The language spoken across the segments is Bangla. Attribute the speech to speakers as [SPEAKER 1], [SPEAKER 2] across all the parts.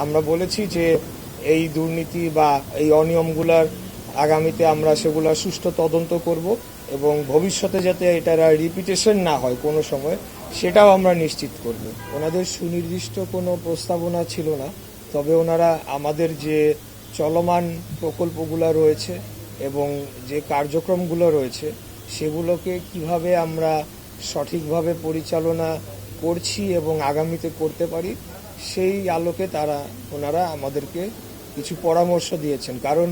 [SPEAKER 1] আমরা বলেছি যে এই দুর্নীতি বা এই অনিয়মগুলার আগামীতে আমরা সেগুলা সুষ্ঠু তদন্ত করব এবং ভবিষ্যতে যাতে এটার রিপিটেশন না হয় কোনো সময় সেটাও আমরা নিশ্চিত করব। ওনাদের সুনির্দিষ্ট কোনো প্রস্তাবনা ছিল না, তবে ওনারা আমাদের যে চলমান প্রকল্পগুলো রয়েছে এবং যে কার্যক্রমগুলো রয়েছে সেগুলোকে কিভাবে আমরা সঠিকভাবে পরিচালনা করছি এবং আগামীতে করতে পারি সেই আলোকে ওনারা আমাদেরকে কিছু পরামর্শ দিয়েছেন। কারণ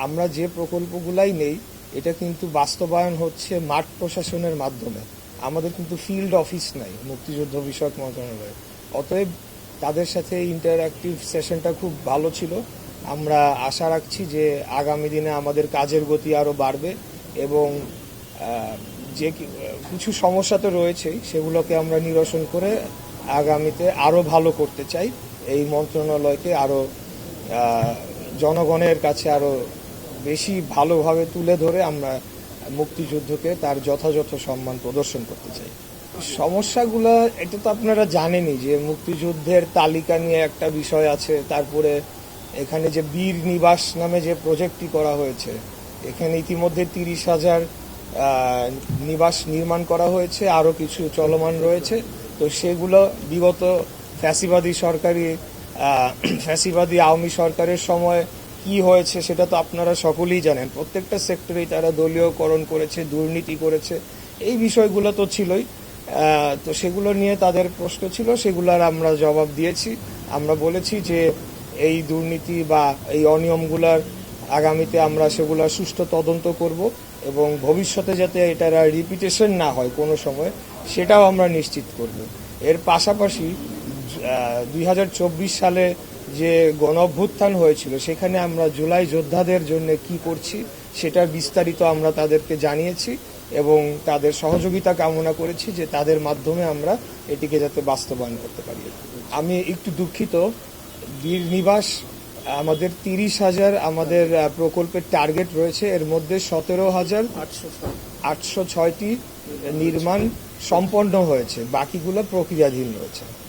[SPEAKER 1] আমরা যে প্রকল্পগুলাই নেই এটা কিন্তু বাস্তবায়ন হচ্ছে মাঠ প্রশাসনের মাধ্যমে, আমাদের কিন্তু ফিল্ড অফিস নাই মুক্তিযুদ্ধ বিষয়ক মন্ত্রণালয়ে। অতএব তাদের সাথে ইন্টারঅ্যাক্টিভ সেশনটা খুব ভালো ছিল। আমরা আশা রাখছি যে আগামী দিনে আমাদের কাজের গতি আরও বাড়বে এবং যে কিছু সমস্যা তো রয়েছেই সেগুলোকে আমরা নিরসন করে আগামীতে আরও ভালো করতে চাই। এই মন্ত্রণালয়কে আরও জনগণের কাছে আরও বেশি ভালোভাবে তুলে ধরে আমরা মুক্তিযুদ্ধকে তার যথাযথ সম্মান প্রদর্শন করতে চাই। সমস্যাগুলো এটা তো আপনারা জানেনই যে মুক্তিযুদ্ধের তালিকা নিয়ে একটা বিষয় আছে, তারপরে এখানে যে বীর নিবাস নামে যে প্রজেক্টটি করা হয়েছে এখানে ইতিমধ্যে 30,000 নিবাস নির্মাণ করা হয়েছে, আরও কিছু চলমান রয়েছে। তো সেগুলো বিগত ফ্যাসিবাদী আওয়ামী সরকারের সময় কি হয়েছে সেটা তো আপনারা সকলেই জানেন। প্রত্যেকটা সেক্টরেই তারা দলীয়করণ করেছে, দুর্নীতি করেছে, এই বিষয়গুলো তো ছিলই। তো সেগুলো নিয়ে তাদের প্রশ্ন ছিল, সেগুলোর আমরা জবাব দিয়েছি। আমরা বলেছি যে এই দুর্নীতি বা এই অনিয়মগুলার আগামীতে আমরা সেগুলো সুষ্ঠু তদন্ত করব এবং ভবিষ্যতে যাতে এটার রিপিটেশন না হয় কোনো সময় সেটাও আমরা নিশ্চিত করব। এর পাশাপাশি 2024 সালে যে গণঅভ্যুত্থান হয়েছিল সেখানে আমরা জুলাই যোদ্ধাদের জন্য কি করছি সেটার বিস্তারিত আমরা তাদেরকে জানিয়েছি এবং তাদের সহযোগিতা কামনা করেছি যে তাদের মাধ্যমে আমরা এটিকে যাতে বাস্তবায়ন করতে পারি। আমি একটু দুঃখিত, বীর নিবাস আমাদের 30,000 আমাদের প্রকল্পের টার্গেট রয়েছে, এর মধ্যে 17,806টি নির্মাণ সম্পন্ন হয়েছে, বাকিগুলো প্রক্রিয়াধীন রয়েছে।